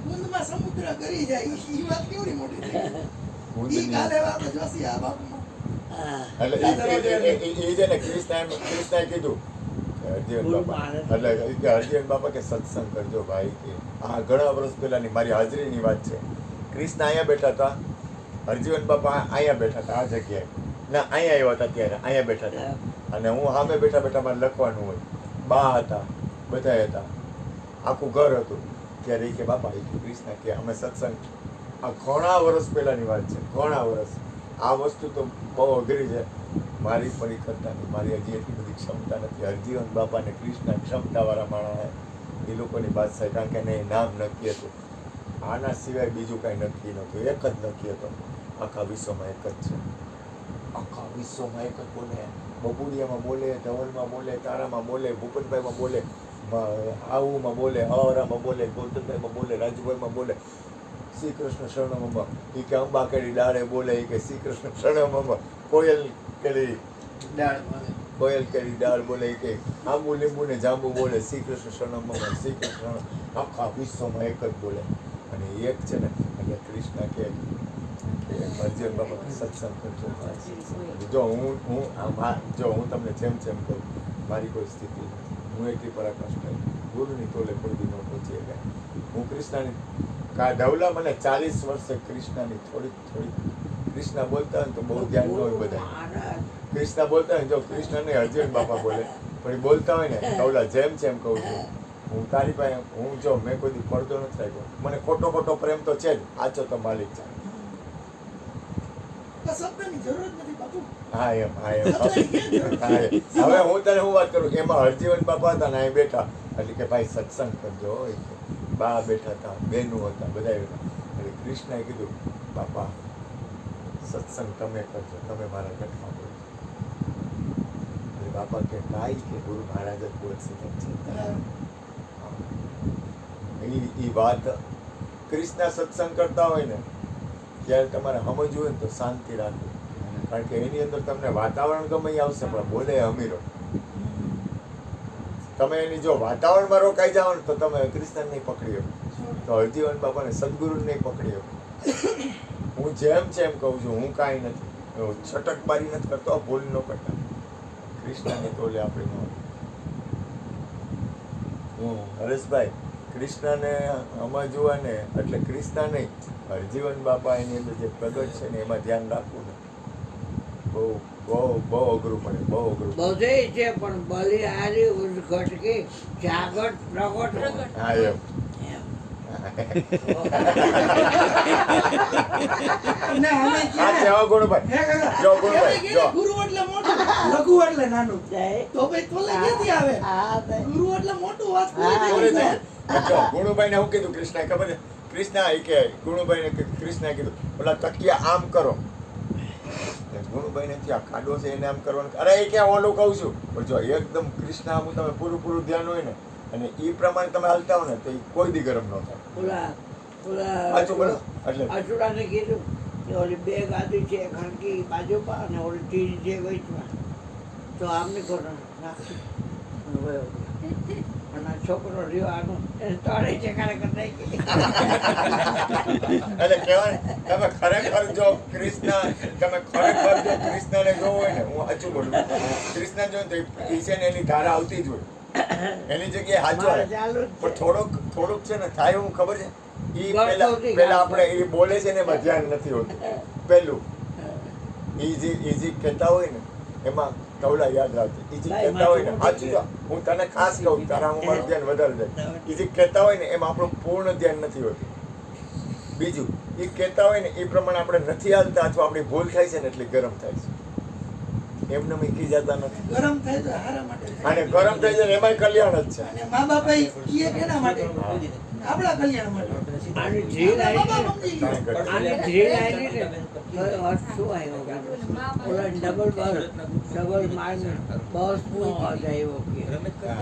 કુંદમાં સમુદ્ર કરી જાય ઈ વાત કેવડી મોટી થઈ ઈ કુંદની કાલે આપણે જોશી આ બાપમાં એટલે એ છે ને કૃષ્ણએ કીધું કે હરજીવન બાપા એટલે કે હરજીવન બાપા કે સત્સંગ કરજો ભાઈ કે આ ઘણા વર્ષ પહેલાની મારી હાજરીની વાત છે. કૃષ્ણ અહીંયા બેઠા હતા, હરજીવન બાપા અહીંયા બેઠા હતા આ જગ્યાએ, ના અહીંયા આવ્યા હતા ત્યારે અહીંયા બેઠા હતા, અને હું સામે બેઠા બેઠા મારે લખવાનું હોય, બા હતા, બધા હતા, આખું ઘર હતું. ત્યારે કે બાપા એ કૃષ્ણ કે અમે સત્સંગ, આ ઘણા વર્ષ પહેલાની વાત છે, ઘણા વર્ષ. આ વસ્તુ તો બહુ અઘરી છે મારી પડી કરતાની, મારી હજી એટલી બધી ક્ષમતા નથી. હરજીવન બાપા ને કૃષ્ણ ક્ષમતાવાળા માણસ, એ લોકોની બાદશાહી, કારણ કે એને નામ નક્કી હતું. આના સિવાય બીજું કાંઈ નક્કી નહોતું, એક જ નક્કી હતો, આખા વિશ્વમાં એક જ છે, આખા વિશ્વમાં એક જ બોલે. બબુડિયામાં બોલે, ધવલમાં બોલે, તારામાં બોલે, ભૂપતભાઈમાં બોલે, આવુમાં બોલે, હવારામાં બોલે, ગૌતમભાઈમાં બોલે, રાજુભાઈમાં બોલે, શ્રી કૃષ્ણ શરણમમાં, એ કે અંબા કેરી ડાળે બોલે, એ કે શ્રી કૃષ્ણ શરણમમાં, કોયલ કેરી ડાળ બોલે, કે આંબુ લીંબુ ને જાંબુ બોલે, શ્રી કૃષ્ણ શરણમમાં, શ્રી કૃષ્ણ. આખા વિશ્વમાં એક જ બોલે. અને એક છે ને એટલે કૃષ્ણ કે હરજીવન બાપા સત્સંગ કરજો. જો હું તમને જેમ કહું, મારી કોઈ સ્થિતિ નથી, હું એટલી પરાકાષ્ઠ નહીં, ગુરુની તોલે કોઈ દી ન પહોંચી ગયા. હું કૃષ્ણની ધવલા મને 40 વર્ષે કૃષ્ણની થોડીક કૃષ્ણ બોલતા હોય ને તો બહુ ધ્યાન ન હોય બધા. કૃષ્ણ બોલતા હોય, જો કૃષ્ણ નહીં હરજીવન બાપા બોલે, પણ એ બોલતા હોય ને ધવલા જેમ કહું છું, હું તારી પાસે, હું જો મેં કોઈ દી પડદો નથી રાખ્યો, મને ખોટો પ્રેમ તો છે જ, આચો તો માલિક છે. શબ્દની જરૂર નથી બાપુ. હા એમ હવે હું તને વાત કરું કે એમાં હરજીવન બાપા હતા ને અહીં બેઠા, એટલે કે ભાઈ સત્સંગ કરજો, બા બેઠા હતા, બહેનો હતા, બધા હતા. એટલે કૃષ્ણએ કીધું બાપા સત્સંગ તમે કરજો, તમે મારા ઘટમાં બોલો. એટલે બાપા કે કાંઈ કે ગુરુ મહારાજ જ બોલશે. એ વાત કૃષ્ણ સત્સંગ કરતા હોય ને ત્યારે તમારે સમજવું હોય ને તો શાંતિ રાખવું, કારણ કે એની અંદર તમને વાતાવરણ ગમે આવશે પણ બોલે અમીરો. તમે એની જો વાતાવરણમાં રોકાઈ જાઓ ને તો તમે કૃષ્ણ નહીં પકડી શકો, તો હરજીવન બાપાને સદગુરુ નહીં પકડી શકો. હું જેમ કહું છું, હું કાંઈ નથી છટકબારી નથી કરતો, ભૂલ ન કરતા. કૃષ્ણની તોલે આપણી હું હરેશભાઈ કૃષ્ણને સમજવા ને એટલે કૃષ્ણ નહીં, હરજીવન બાપા એની અંદર જે પ્રગટ છે ને એમાં ધ્યાન રાખવું ને બહુ અઘરું પડે, બહુ અઘરું. બધે છે પણ બલિહારી ઉદ્ઘટ કે જાગટ પ્રગટ. હા એમ ગુરુ એટલે મોટું, લઘુ એટલે નાનું, તો ભાઈ તોલે ક્યાંથી આવે? ગુરુ એટલે મોટું વાત પૂરી થઈ ગઈ. ગુણુભાઈ ને શું કીધું કૃષ્ણએ ખબર છે? કૃષ્ણ કે ગુણુભાઈ ને કૃષ્ણએ કીધું ઓલા તકિયા આમ કરો. ગુણુભાઈ ને ત્યાં ખાડો છે એને આમ કરવાનું, અરે એ ક્યાં ઓલું કહું છું. પણ જો એકદમ કૃષ્ણ આમ તમે પૂરું ધ્યાન હોય ને અને એ પ્રમાણે તમે હાલતા હો ને તો એ કોઈ દી ગરમ ન થાય. અચુડાને કીધું કે ઓલી બે ગાદી છે ખણકી બાજુમાં અને ઓલી ત્રીજી છે વચમાં, તો આમને કરો નાખી અને છોકરો રહ્યો આનો તળે છે ખરેખર નાખી. એટલે કહેવાય તમે ખરેખર જો કૃષ્ણને જોવો હોય ને, હું સાચું બોલું, કૃષ્ણ જો તો એ છે ને એની ધારા આવતી જ હોય, એની જગ્યાએ સાચું આવે. પણ થોડુંક છે ને થાય હું ખબર છે, પેલા આપણે એ બોલે છે ને એમાં ધ્યાન નથી હોતું. પેલું ઈજી કહેતા હોય ને એમાં તવલા યાદ રાખજે, ઈજી કહેતા હોય ને સાચું, હું તને ખાસ કહું, તારા હું મારું ધ્યાન વધારે જાય. ઈજી કહેતા હોય ને એમાં આપણું પૂર્ણ ધ્યાન નથી હોતું. બીજું એ કહેતા હોય ને એ પ્રમાણે આપણે નથી હાલતા અથવા આપણી ભૂલ થાય છે ને એટલે ગરમ થાય છે. એમને મીકી જતા નથી, ગરમ થાય તો હારા માટે, અને ગરમ થાય છે એમાંય કલ્યાણ જ છે. અને મા બાપ એ કેના માટે? આપણા કલ્યાણ માટે. આની ધ્રીલ આવી ને શું આવ્યો ઓલા ડબલ માર બસ નો અવાજ આવ્યો કે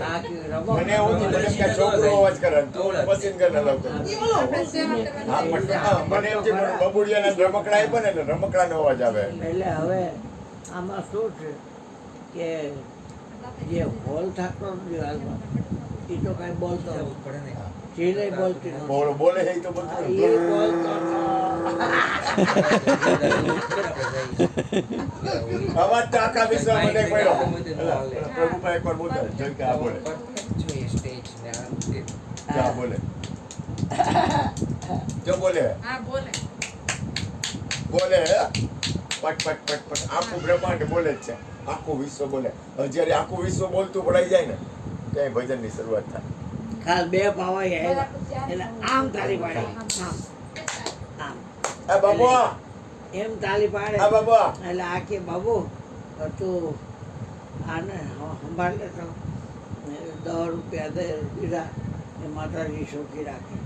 આ કે મને એવું થયું મને કે છોકરો અવાજ કરે તો પછી ન કરે લાવતો. હા મને એમ કે બબુડિયાના રમકડા આપ્યા ને એટલે રમકડાનો અવાજ આવે. એટલે હવે આમાં શું છે કે જે હોલ થતો દિવાલમાં એ તો કાંઈ બોલતો ઝીલે બોલતી નથી. બોલે છે તો એ બોલતો બોલતો અવાજ તો આખા વિશ્વમાં નહીં પડ્યો. પ્રભુભાઈ એકવાર બોલો જોઈ કે આ બોલે આ બોલે જો બોલે બોલે પટ પટ પટ પટ આખું બ્રહ્માંડ બોલે જ છે, આખું વિશ્વ બોલે. હવે જ્યારે આખું વિશ્વ બોલતું પડાઈ જાય ને ત્યાં ભજનની શરૂઆત થાય. ખાસ બે ભાવાઈ આવ્યા એટલે આમ તાળી પાડે, આમ આમ એ બાબુ એમ તાળી પાડે. આ બાબુ એટલે આ કે બાબુ તું આને સંભાળ લે તો 10 રૂપિયા દીધા એ માતાજી સુખી રાખે.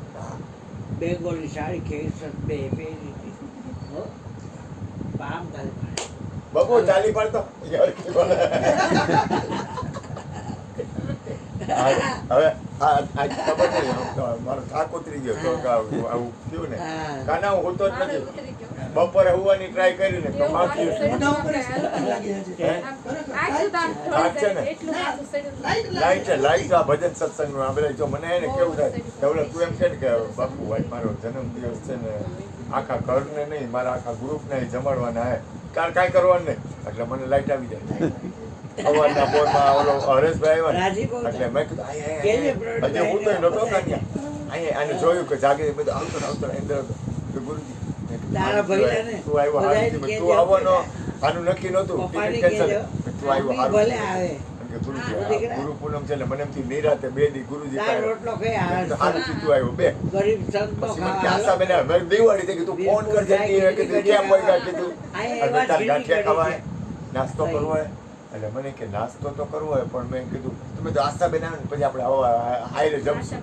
બે ગોળી સાડી ખેસ બે પહેરી દીધી. હો આમ તાળી પાડે. બાબુ ચાલી પાડતો યાર કે બોલે. હવે આ ખબર નહીં મારો થાક ઉતરી ગયો તો આવું થયું ને કાના હું હોતો જ નથી. બપોરે હોવાની ટ્રાય કરીને તો માફી મોઢા ઉપર જ લાગે છે. લાઈટ આ ભજન સત્સંગનું આ બધા જો મને એને કેવું થાય કે તું એમ કે બાપુ આજ મારો જન્મદિવસ છે ને આખા ઘરને નહીં મારા આખા ગ્રુપને જમાડવાના હે કાંઈ કરવાનું નહીં એટલે મને લાઈટ આવી જાય. સવારના પોરમાં ઓલો હરેશભાઈ આવ્યા એટલે મેં કીધું હજી હું તો નતો કાન્યા અહીંયા આને જોયું કે જાગે બધું આવતો અંદર ગુરુજી તારા ભાઈને તું આવ્યો હાલથી તું આવવાનો આનું નક્કી નહોતું ટિકિટ કેન્સલ તું આવ્યો હાલ ભલે આવે કે ગુરુજી ગુરુ પૂનમ છે એટલે મને એમથી નિરાતે 2 દી ગુરુજી તાર રોટલો ખાઈ હાલથી તું આવ્યો બે ગરીબ સંતો આશા બેન મેં દિવાળી થઈ તું ફોન કરજે કે તું કેમ હોય કીધું તાર ગાંઠિયા ખાવા નાસ્તો કરવો હોય એટલે મને કે નાસ્તો તો કરવો હોય પણ મેં કીધું તમે તો આશા બેન આવે ને પછી આપણે હાઈરે જમશું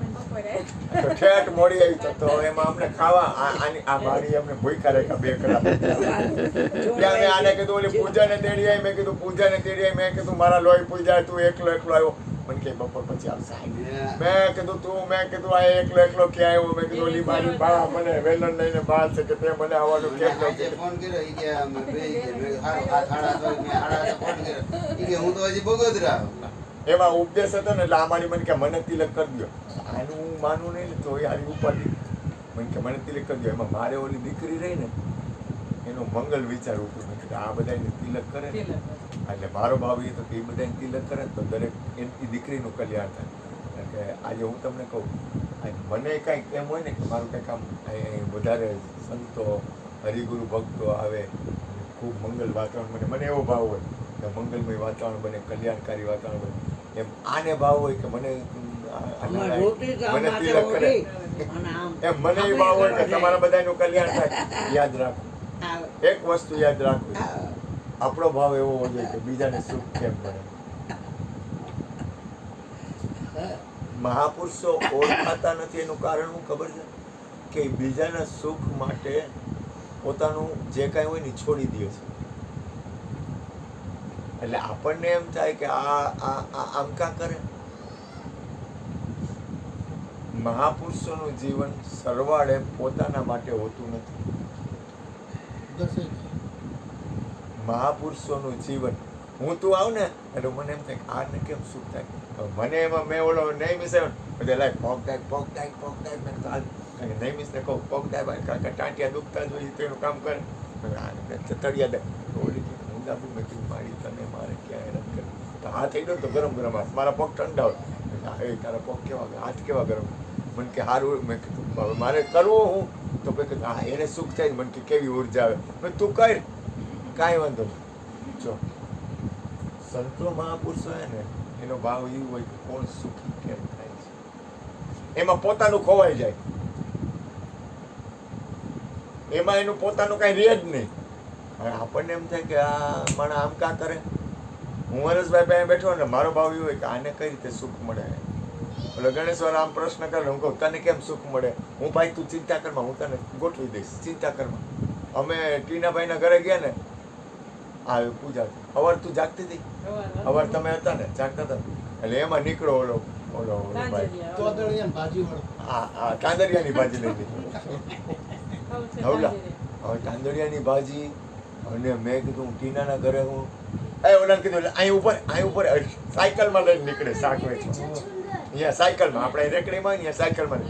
તો ઠેઠ મોડી આવી તો એમાં અમને ખાવા આ મારી અમને ભૂખા રાખ્યા 2 કલાક. ત્યાં મેં આને કીધું ઓલી પૂજાને તેડી આવી મેં કીધું પૂજાને તેડી આવી મેં કીધું મારા લોહી પૂજા તું એકલો આવ્યો મને કે બપોર પછી આવશે. મેં કીધું આ એકલો ક્યાં આવ્યો મેં કીધું ઓલી મારી બા મને વેલણ લઈને બહાર છે કે તે મને આવવાનું કેમ ફોન કર્યો ઈ કે અમે બે હું તો હજી બગોદરા એમાં ઉપદેશ હતો ને એટલે આ મારી મને કે મને તિલક કરી દો. આનું હું માનું નહીં ને તો એ હારી ઉપાડી મને કે મને તિલક કરી દો. એમાં મારે ઓલી દીકરી રહી ને એનું મંગલ વિચારવું હતું મેં કીધું આ બધાને તિલક કરે ને એટલે મારો ભાવ એ હતો કે એ બધાને તિલક કરે ને તો દરેક એની દીકરીનું કલ્યાણ થાય. કારણ કે આજે હું તમને કહું મને કાંઈક એમ હોય ને કે મારું કંઈક આમ વધારે સંતો હરિગુરુ ભક્તો આવે ખૂબ મંગલ વાતાવરણ મને એવો ભાવ હોય કે મંગલમય વાતાવરણ બને કલ્યાણકારી વાતાવરણ બને. એમ આને ભાવ હોય કે મને મને તિલક કરે એમ મને એ ભાવ હોય કે તમારા બધાનું કલ્યાણ થાય. યાદ રાખો એક વસ્તુ યાદ રાખવી આપણો ભાવ એવો હોવો જોઈએ કે બીજાને સુખ કેમ મળે. મહાપુરુષો ઓળખાતા નથી એનું કારણ શું ખબર છે કે બીજાના સુખ માટે પોતાનું જે કાંઈ હોય ને છોડી દે છે. એટલે આપણને એમ થાય કે આમ કા કરે. મહાપુરુષોનું જીવન સરવાળે પોતાના માટે હોતું નથી. મહાપુરુષોનું જીવન હું તું આવ ને એટલે મને એમ થાય કે આને કેમ સુખ થાય. મને એમાં મેં ઓલો નહીં મિસ આવ્યો બધા લાય પગ થાય મેં નહીં મિસને કહું પગ થાય ભાઈ કાકા ટાંટિયા દુખતા જોઈએ તો એનું કામ કરે ચતડિયા દે ઓલી હું દાબુ મેં કીધું મારી તને મારે ક્યાં હેરાન કરે તો હાથ થઈ ગયો તો ગરમ હાથ મારા પગ ઠંડા હોય તારા પગ કેવા હાથ કેવા ગરમ મને કે સારું મેં કીધું હવે મારે કરવું હું તો મેં કીધું હા એને સુખ થાય મને કે કેવી ઉર્જા આવે મેં તું કર કાંઈ વાંધો નહીં. જો સંતો મહાપુરુષો હોય ને એનો ભાવ એવું હોય કે કોણ સુખી કેમ થાય છે એમાં પોતાનું ખોવાઈ જાય એમાં એનું પોતાનું કાંઈ રહે જ નહીં. હવે આપણને એમ થાય કે આ મને આમ કા કરે. હું હરેશભાઈ પાસે બેઠો ને મારો ભાવ એવું હોય કે આને કઈ રીતે સુખ મળે. એટલે ગણેશવાળા આમ પ્રશ્ન કરે હું કહું તને કેમ સુખ મળે. હું ભાઈ તું ચિંતા કરમાં હું તને ગોઠવી દઈશ ચિંતા કરમાં. અમે ટીનાભાઈના ઘરે ગયા ને આ પૂજા અવાર તું જાગતી હતી અવાર તમે હતા ને જાગતા હતા એટલે એમાં નીકળો ઓલો ભાઈ હા કાંદરિયાની ભાજી લઈ લીધી હવે તાંદડિયાની ભાજી અને મેં કીધું ટીનાના ઘરે હું ઓલાને કીધું એટલે અહીં ઉપર સાયકલમાં લઈને નીકળે શાક વેચવા અહીંયા સાયકલમાં આપણે રેકડીમાં હોય ને અહીંયા સાયકલમાં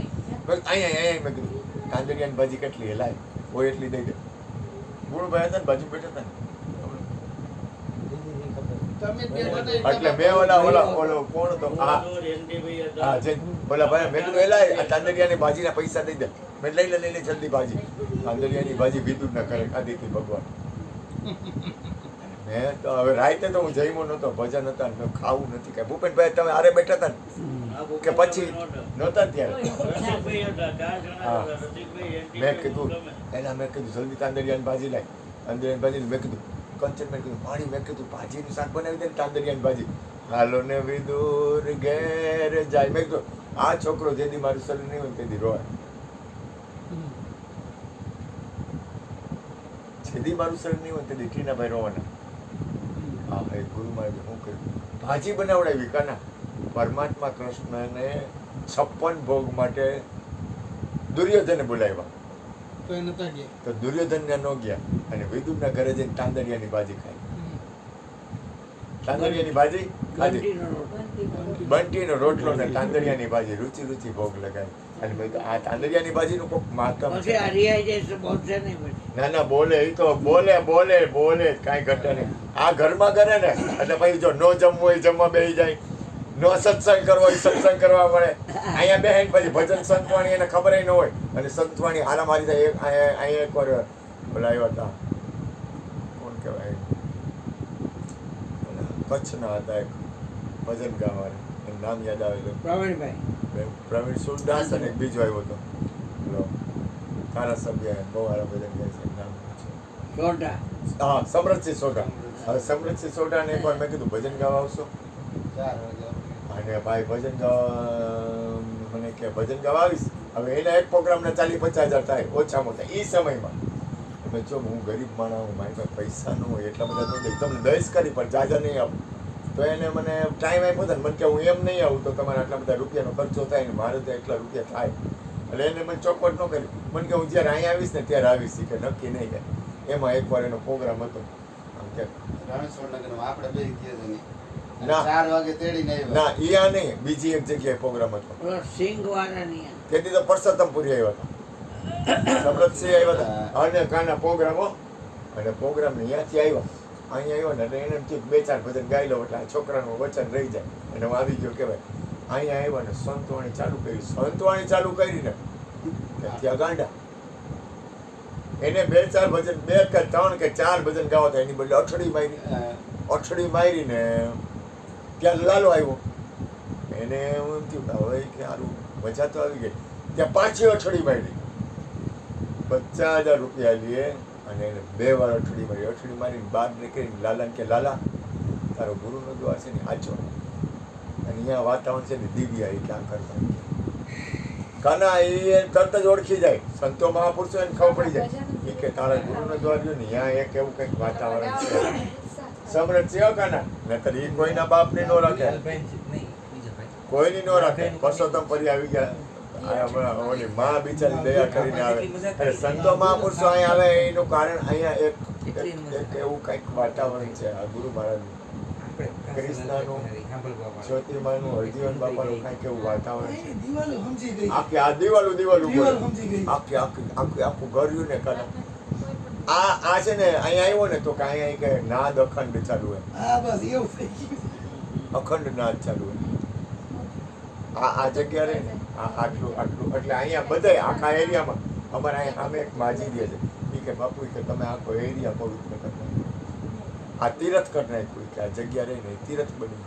અહીંયા મેં કીધું કાંદરિયાની ભાજી કેટલી લાય હોય એટલી દઈ દે. ગુણભાઈ હતા ને બાજુ બેઠા હતા તમે બે ને બનાવી એટલે મેં ઓલો કોણ હતો હા જય ઓલા ભાઈ મેં કીધું એલા આ કાંદરિયાની ભાજીના પૈસા દઈ દે. મેં લઈ લે જલ્દી ભાજી. કાંદરિયાની ભાજી બીજું ના કરે ખાધી હતી ભગવાન. મેં તો હવે રાતે તો હું જમ્યો નહોતો, ભજન હતા ને ખાવું નથી કાંઈ. ભૂપેનભાઈ તમે હારે બેઠા હતા ને કે પછી નહોતા ત્યારે? હા મેં કીધું જલ્દી તાંદરિયાની ભાજી લાય. તાંદરિયાની ભાજી મેં કીધું કંચન મેં કીધું પાણી, મેં કીધું ભાજીનું શાક બનાવી દે ને તાંદરિયાની ભાજી. હાલો ને વિદુર ઘેર જાય. મેં કીધું આ છોકરો જેથી મારું શરીર નહીં હોય તેથી રોય. જેથી મારું શરીર નહીં હોય તેથી ટીનાભાઈ રોવાના. હા ભાઈ ગુરુ મહારાજે શું કર્યું? ભાજી બનાવડાવી કાના. પરમાત્મા કૃષ્ણને 56 ભોગ માટે દુર્યોધને બોલાવ્યા. તો એ નતા ગયા. તો દુર્યોધન ન ગયા અને વિદુરના ઘરે જઈને તાંદરિયાની ભાજી ખાઈ. તાંદરિયાની ભાજી ખાધી. બંટીનો રોટલો ને તાંદરિયાની ભાજી રુચિ ભોગ લગાવી. અને મેં કીધું આ તાંદરિયાની ભાજીનું કોક માતમ પછી છે. હરિયાઈ જાય તો બોલશે નહીં પછી. ના બોલે એ તો બોલે કાંઈ ઘટે નહીં. આ ઘરમાં કરે ને એટલે પછી જો નો જમવું હોય જમવા બેસી જાય, નો સત્સંગ કરવો હોય સત્સંગ કરવા મળે. અહીંયા બેહીને પછી ભજન સંતવાણી એને ખબર ન હોય અને સંતવાણી હારા મારી થાય. અહીંયા એકવાર બોલા આવ્યા હતા, કોણ કહેવાય, કચ્છના હતા એક ભજન ગાવાના, એનું નામ યાદ આવેલું પ્રવીણભાઈ પ્રવીણ સુરદાસ અને એક બીજો આવ્યો હતો પેલો ધારાસભ્ય બહુ સારા ભજન ગાય છે, નામ સોઢા. હા સમરથસિંહ સોઢા. હવે સમરથસિંહ સોઢાને એકવાર મેં કીધું ભજન ગાવા આવશો? 4 વાગે અને ભાઈ ભજન ગાવા મને કે ભજન ગાવા આવીશ. હવે એના એક પ્રોગ્રામના 40-50 હજાર થાય ઓછામાં ઓછા એ સમયમાં. મેં જો હું ગરીબ માણસ હું, મારી પાસે પૈસા ન હોય એટલા બધા તો દઈ તમને દઈશ કરી પણ જાજા નહીં આપું. તો એને મને ટાઈમ આપ્યો હતો ને મને કે હું એમ નહીં આવું તો તમારે આટલા બધા રૂપિયાનો ખર્ચો થાય ને મારે તો એટલા રૂપિયા થાય. એટલે એને મને ચોખવટ ન કરી. મને કે હું જ્યારે અહીંયા આવીશ ને ત્યારે આવીશ કે નક્કી નહીં કે. એમાં એકવાર એનો પ્રોગ્રામ હતો આમ કે રણછોડનગરમાં આપણે બે ગયા હતા નહીં. ના. 4 વાગે તેડીને આવ્યા. ના ઈયા નહીં, બીજી એક જગ્યાએ પ્રોગ્રામ હતો. પેલો સિંગ વાળાની તેથી તો પરસોત્તમપુરી આવ્યા હતા, સમરથસિંહ આવ્યા હતા અને કાના પ્રોગ્રામો અને પ્રોગ્રામ અહીંયાથી આવ્યા. અહીંયા આવ્યો ને એટલે એને એમ થયું 2-4 ભજન ગાઈ લો એટલે આ છોકરાનું વચન રહી જાય. અને હું આવી ગયો કહેવાય. અહીંયા આવ્યા ને સંતવાણી ચાલુ કરી. સંતવાણી ચાલુ કરીને કે ત્યાં ગાંડા એને 2-4 ભજન 2 કે 3 કે 4 ભજન ગાવા હતા એની બદલે અઠડી મારીને ત્યાં લાલો આવ્યો. એને એમ થયું હવે કે સારું મજા તો આવી ગઈ. ત્યાં પાછી અઠડી મારી 50,000 રૂપિયા લઈએ અને એને 2 વાર અઠડી મારીને બહાર નીકળીને લાલાને કે લાલા તારો ગુરુનો દ્વાર છે ને આચો અને અહીંયા વાતાવરણ છે ને દિવ્ય એ ક્યાં કરતા કાના એ તરત જ ઓળખી જાય. સંતો મહાપુરુષો એને ખબર પડી જાય એ કે તારા ગુરુનો દ્વાર જો ને ત્યાં એક એવું કંઈક વાતાવરણ છે. સમરથ છે કાના નહીતર એ કોઈના બાપને ન રાખે, કોઈની ન રાખે. પરસોત્તમ પરી આવી ગયા ઓલી માં બિચારી દયા કરીને આવે. અને સંતો મહાપુરુષો અહીંયા આવે એનું કારણ અહીંયા એક એવું કંઈક વાતાવરણ છે. આ ગુરુ મહારાજનું, ક્રિષ્નાનું, જ્યોતિમાનું, હરજીવન બાપાનું કંઈક એવું વાતાવરણ છે. દિવાલો સમજી ગઈ. આખી આ દિવાલું દિવાલ બોલે. સમજી ગઈ. આખું ગર્યું ને કાના આ છે ને અહીંયા આવ્યો ને તો કે અહીંયા કે નાદ અખંડ ચાલુ હોય. હા બસ એવું થઈ ગયું. અખંડ નાદ ચાલુ હોય. આ જગ્યા રહે ને આટલું એટલે અહીંયા બધાય આખા એરિયામાં અમારે અહીંયા સામે એક માજી રહે છે. એ કે બાપુ કે તમે આખો એરિયા પવિત્ર કરી નાખ્યો, આ તીરથ કરી નાખ્યું કે આ જગ્યા રહી ને એ તીરથ બની.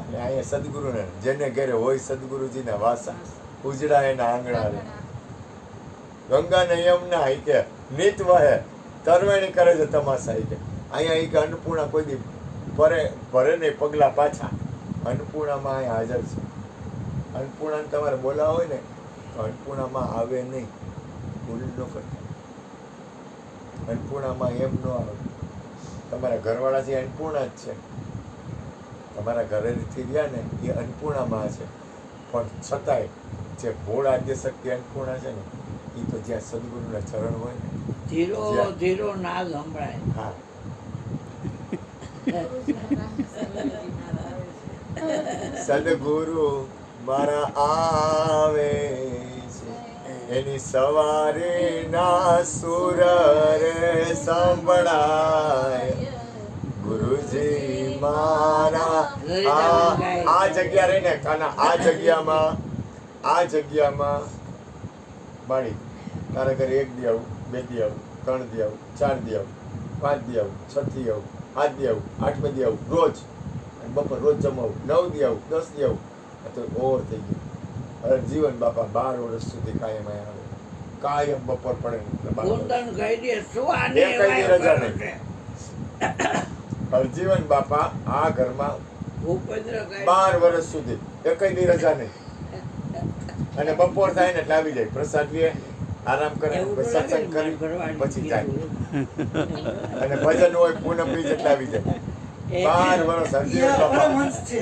અને અહીંયા સદગુરુને જેને ઘેરે હોય સદગુરુજીના વાસા ઉજળા એના આંગણા રહે. ગંગા ને યમુના હઈ કે નીત વહે તરવેણી કરે છે તમાશા હઈ કે. અહીંયા એ કે અન્નપૂર્ણા કોઈ દી ભરે નહીં પગલા પાછા. અન્નપૂર્ણામાં અહીંયા હાજર છે. અન્નપૂર્ણાને તમારે બોલાવો હોય ને તો અન્નપૂર્ણામાં આવે નહીં, ભૂલ ન કરતા. અન્નપૂર્ણામાં એમ ન આવે. તમારા ઘરવાળા જે અન્નપૂર્ણા જ છે, તમારા ઘરેથી રહ્યા ને એ અન્નપૂર્ણામાં છે. પણ છતાંય જે ભોળ આદ્ય શક્તિ અન્નપૂર્ણા છે ને એ તો જ્યાં સદગુરુના ચરણ હોય ને ધીરો નાદ સંભળાય. હા સદગુરુ મારા આવે છે, એની સવારે ના સુર રે સંભળાય. ગુરુજી મારા આ જગ્યા રહીને આ જગ્યામાં માણી તારા ઘરે 1 દી આવું, 2 દી આવું, 3 દી આવું, 4 દી આવું, 5 દી આવું, 6 દી આવું, 7 દી આવું, 8 દી આવું, રોજ બપોર રોજ જમાવું, 9 દી આવું, 10 દી આવું. આ તો ઓવર થઈ ગયું. હવે જીવન બાપા 12 વર્ષ સુધી કાયમ આવે, કાયમ બપોર પડે ને એટલે 12 પોતાનું કહી દે શું આને એક કઈ દી રજા એવાય નહીં. હરજીવન બાપા આ ઘરમાં ભૂપેન્દ્ર કહી 12 વર્ષ સુધી એકઈ દી રજા નહીં. અને બપોર થાય ને એટલે આવી જાય, પ્રસાદ લે, આરામ કરે, એવું તો પછી સત્સંગ લાગે ને કરી ભગવાન પછી જાય. કીધું. અને ભજન હોય પૂનમ બીજ એટલે આવી જાય. 12 વર્ષ હરજીવન ઈ બાપા પરમહંસ છે.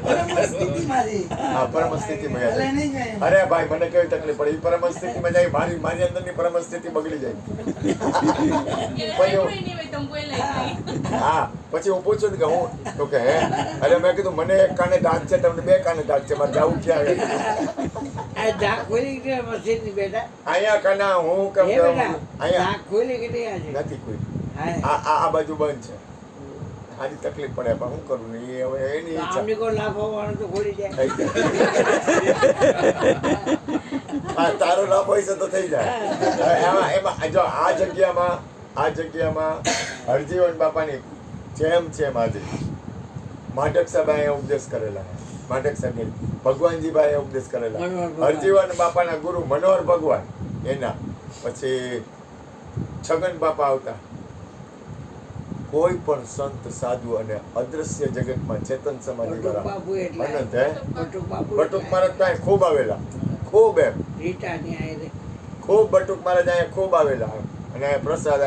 પરમહંસ સ્થિતિમાં છે. હા પરમ સ્થિતિમાં ભલે જાય. નહીં જાય એમ. અરે ભાઈ મને કેવી તકલીફ પડે, ઈ પરમ સ્થિતિમાં જાય, મારી અંદરની પરમ સ્થિતિ બગડી જાય. હા પછી હું પૂછું ને કે હું તો કે હે, અરે મેં કીધું મને એક કાને દાંત છે, તમને 2 કાને દાંત છે, મારે જાવું ક્યાં? આ ધાક ખોલી કે મશીનની બેટા અહીંયા કાના હું કેમ એ બેટા અહીંયા ધાક ખોલી કે નહીં આજે નથી કોઈ. હા આ બાજુ બંધ છે. આની તકલીફ પડે પણ શું કરું ને, એ હવે એની તો ઈચ્છા આમની કોઈ લાભ હોવાનો તો ખોલી જાય થઈ જાય. હા તારો લાભ હોય છે તો થઈ જાય. હવે એમાં જો આ જગ્યામાં હરજીવન બાપાની જેમ હાજરી. માઢક સાહેબ ઉપદેશ કરેલા, માઢક સાહેબ ભગવાનજીભાઈ ઉપદેશ કરેલા, મનોહર ભગવાન. હરજીવન બાપાના ગુરુ મનોહર ભગવાન એના, પછી છગન બાપા આવતા. કોઈ પણ સંત સાધુ અને અદ્રશ્ય જગતમાં ચેતન સમાધિ બટુક વાળા બાપુ એટલે અનંત હે બટુક બાપુ બટુક મહારાજ ત્યાં ખૂબ આવેલા, ખૂબ એમ રીટાની આયરે ખૂબ બટુક મહારાજ અહીંયા ખૂબ આવેલા. અને અહીંયા પ્રસાદ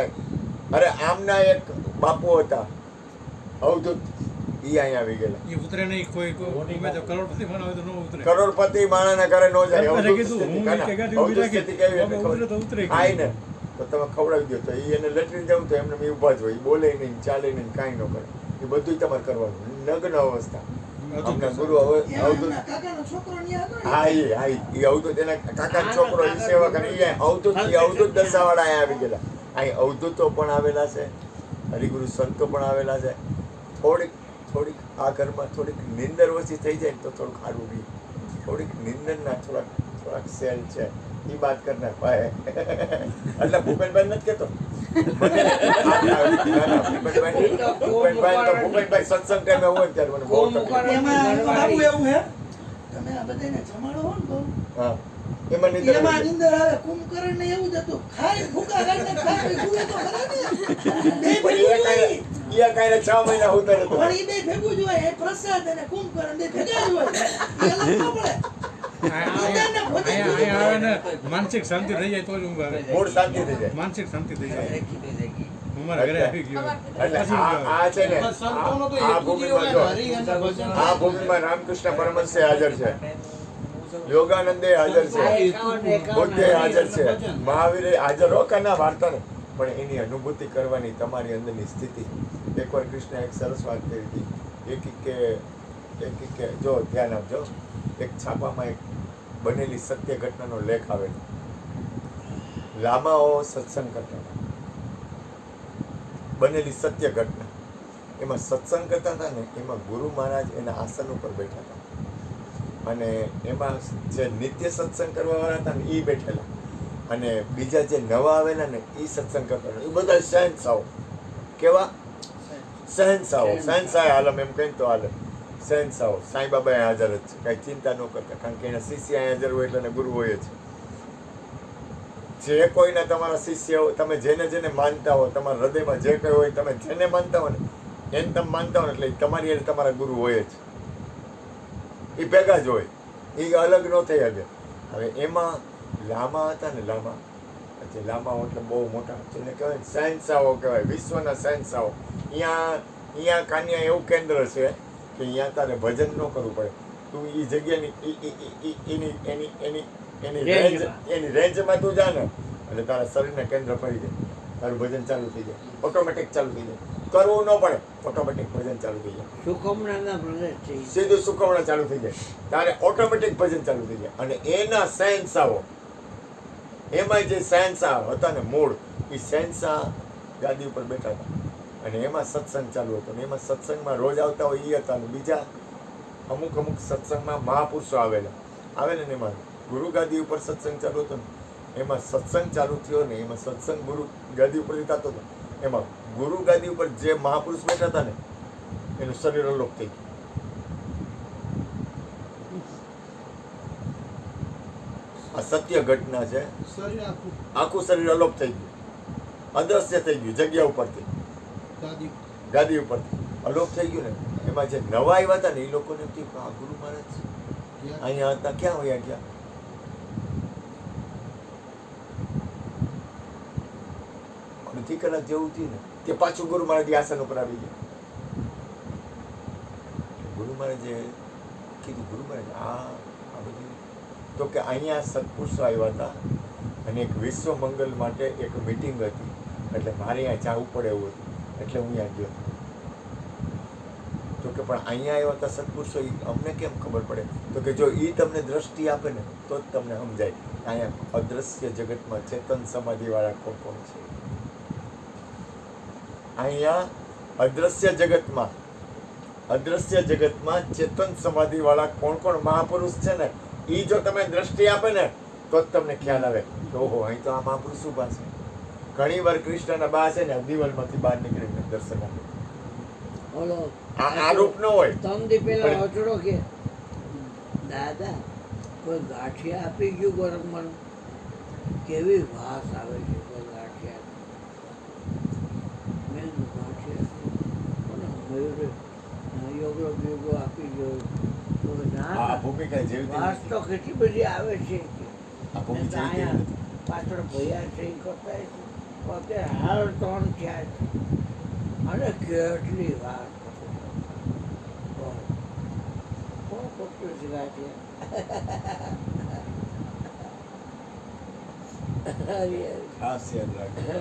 અરે આમના એક બાપુ હતા અવધૂત, ઈ અહીંયા આવી ગયેલા. એ ઉતરે નહીં કોઈ ગમે તો કરોડપતિ માણસ હોય તો ન ઉતરે. કરોડપતિ માણાના ઘરે નો જાય. મેં અવધૂત કીધું, સ્થિતિ હું કાના. એક ગાડી અવધૂત ઊભી રાખી. સ્થિતિ કેવી હતી બાબા ઉતરે તો ખબર? ઉતરે. આય ને તો તમે ખવડાવી દો તો ઈ એને લેટરીન જવું તો એમને ઈ ઊભા જ હોય, ઈ બોલે નહીં, ચાલે નહીં, કાંઈ ન કરે. એ બધું તમારે કરવાનું. નગ્ન અવસ્થા. અમના ગુરુ એમાં અવધૂત એમના કાકાનો છોકરો ન્યા હતો ને. હા ઈ અવધૂત એના કાકાનો છોકરો ઈ સેવા કરે. ઈ અવધૂત દશાવાળા અહીંયા આવી ગયેલા. અહીં અવધૂતો પણ આવેલા છે, હરિગુરુ સંતો પણ આવેલા છે. થોડીક આ ઘરમાં થોડીક નિંદર ઓછી થઈ જાય ને તો થોડુંક સારું રહે. થોડીક નિંદરના થોડાક સેલ છે, એ વાત કરના ભાઈ. એટલે ભૂપેનભાઈ નથી કહેતો. ભૂપેનભાઈ સત્સંગ ટાઈમે હોય ને ત્યારે મને બહુ તકલીફ. એમાં બાબુ એવું હે, તમે આ બધાને જમાડો હો ને બહુ. હા એમાં નિંદર એમાં આવી નિંદર આવે. કુંભકર્ણ ને એવું જ હતું. ખાય ભૂકા કાઢને ખાય ભૂલે તો ખરા ને. બે જાય. પણ ભેગું હોય. એ કાંઈ 6 મહિના ઉતરે તો પણ ઈ બે ભેગું જ હોય. એ પ્રસાદ અને કુંભકર્ણ બે ભેગા જ હોય. એ અલગ ન પડે. અહીંયા આવે ને માનસિક શાંતિ થઈ જાય તો જ ઊંઘ આવે. મૂળ શાંતિ થઈ જાય. માનસિક શાંતિ થઈ જાય. હું મારા ઘરે આવી ગયો એટલે પછી ઊંઘ આવે. આ છે ને આ ભૂમિમાં જો આ ભૂમિમાં રામકૃષ્ણ પરમહંસ હાજર છે, યોગાનંદે હાજર છે, બુદ્ધે હાજર છે, મહાવીરે હાજર હો કે ના વાર્તા ને, પણ એની અનુભૂતિ કરવાની તમારી અંદરની સ્થિતિ. એકવાર કૃષ્ણ એક સરસ વાત કરી હતી. એક કે જો ધ્યાન આપજો, એક છાપામાં એક બનેલી સત્ય ઘટનાનો લેખ આવેલો. લામાઓ સત્સંગ કરતા હતા, બનેલી સત્ય ઘટના. એમાં સત્સંગ કરતા હતા ને, એમાં ગુરુ મહારાજ એના આસન ઉપર બેઠા હતા, અને એમાં જે નિત્ય સત્સંગ કરવાવાળા હતા ને એ બેઠેલા, અને બીજા જે નવા આવેલા ને એ સત્સંગ કરતા હતા. એ બધા શહેનશાહો. કેવા શહેનશાહો? શહેનશાહ આલમ એમ કહીને તો આલમ. શહેનશાહો સાંઈ બાબા હાજર જ છે, કાંઈ ચિંતા ન કરતા, કારણ કે એના શિષ્ય હાજર હોય એટલે એને ગુરુ હોય જ. જે કોઈના તમારા શિષ્ય હોય, તમે જેને માનતા હો, તમારા હૃદયમાં જે કંઈ હોય, તમે જેને માનતા હો ને એને તમે માનતા હો ને, એટલે તમારી હારે તમારા ગુરુ હોય જ. એ ભેગા જ હોય, એ અલગ ન થઈ શકે. હવે એમાં લામા હતા ને, લામાઓ એટલે બહુ મોટા, જેને કહેવાય ને શહેનશાહો કહેવાય, વિશ્વના શહેનશાહો. અહીંયા કાન્યા એવું કેન્દ્ર છે કે અહીંયા તારે ભજન ન કરવું પડે. તું એ જગ્યાની એની રેન્જમાં તું જા ને એટલે તારા શરીરના કેન્દ્ર ફરી જાય, તારું ભજન ચાલુ થઈ જાય, ઓટોમેટિક ચાલુ થઈ જાય. કરવું ન પડે, ઓટોમેટિક ભજન ચાલુ થઈ જાય. સુકમણાના પ્રદેશ છે ઈ. સીધું સુકવણા ચાલુ થઈ જાય ત્યારે ઓટોમેટિક ભજન ચાલુ થઈ જાય. અને એના શહેનશાહો, એમાં જે શહેનશાહ હતા ને મૂળ, એ શહેનશાહ ગાદી ઉપર બેઠા હતા અને એમાં સત્સંગ ચાલુ હતો ને એમાં સત્સંગમાં રોજ આવતા હોય એ હતા. અને બીજા અમુક સત્સંગમાં મહાપુરુષો આવે ને એમાં ગુરુ ગાદી ઉપર સત્સંગ ચાલુ હતો ને એમાં સત્સંગ ચાલુ થયો ને એમાં સત્સંગ ગુરુ ગાદી ઉપરથી થતો હતો. એમાં ગુરુ ગાદી ઉપર જે મહાપુરુષ બેઠા હતા ને એનું શરીર અલોપ થઈ ગયું. આ સત્ય ઘટના છે. શરીર આખું આખું શરીર અલોપ થઈ ગયું, અદ્રશ્ય થઈ ગયું જગ્યા ઉપરથી, ગાદી ગાદી ઉપરથી અલોપ થઈ ગયું ને. એમાં જે નવા આવ્યા હતા ને એ લોકોને એમ થયું કે આ ગુરુ મહારાજ અહીંયા હતા, ક્યાં વયા ગયા? અડધી કલાક જેવું થયું ને તે પાછું ગુરુ મહારાજ આસન ઉપર આવી ગયા. ગુરુ મહારાજે કીધું, ગુરુ મહારાજ આ બધું તો કે અહીંયા સત્પુરુષો આવ્યા હતા અને એક વિશ્વ મંગલ માટે એક મીટિંગ હતી એટલે મારે અહીંયા જવું પડે એવું હતું એટલે હું અહીંયા ગયો. તો કે પણ અહીંયા આવ્યા હતા સત્પુરુષો, ઈ અમને કેમ ખબર પડે? તો કે જો એ તમને દ્રષ્ટિ આપે ને તો જ તમને સમજાય અહીંયા અદ્રશ્ય જગતમાં ચેતન સમાધિવાળા કોણ કોણ છે. અહીંયા અદ્રશ્ય જગતમાં ચેતન સમાધિવાળા કોણ કોણ મહાપુરુષ છે ને એ જો તમે દ્રષ્ટિ આપે ને તો જ તમને ખ્યાલ આવે કે ઓહો અહીં તો આ મહાપુરુષ ઊભા છે. ઘણી વાર કૃષ્ણના બા છે ને દિવાલમાંથી બહાર નીકળીને દર્શન આપે. ઓલો આ રૂપ ન હોય. 3 દી પહેલા અચડો કે દાદા કોઈ ગાંઠિયા આપી ગયું ગરમ, કેવી વાસ આવે છે કોઈ ગાંઠિયા. મેં કીધું ગાંઠિયા કોને મયુરે યોગો આપી ગયો. તો ના આ ભૂમિકા જેવી વાસ તો કેટલી બધી આવે છે. આ ભૂમિ જેવી અહીંયા નથી. પાછળ ભૈયા છે એ કરતા પોતે હાલ 3 થયા છે અને કેટલી વાર કોણ ખોટું છે ગાંઠિયા. ખાસ યાદ રાખજો.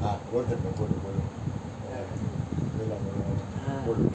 હા બોલો. હા. બોલો.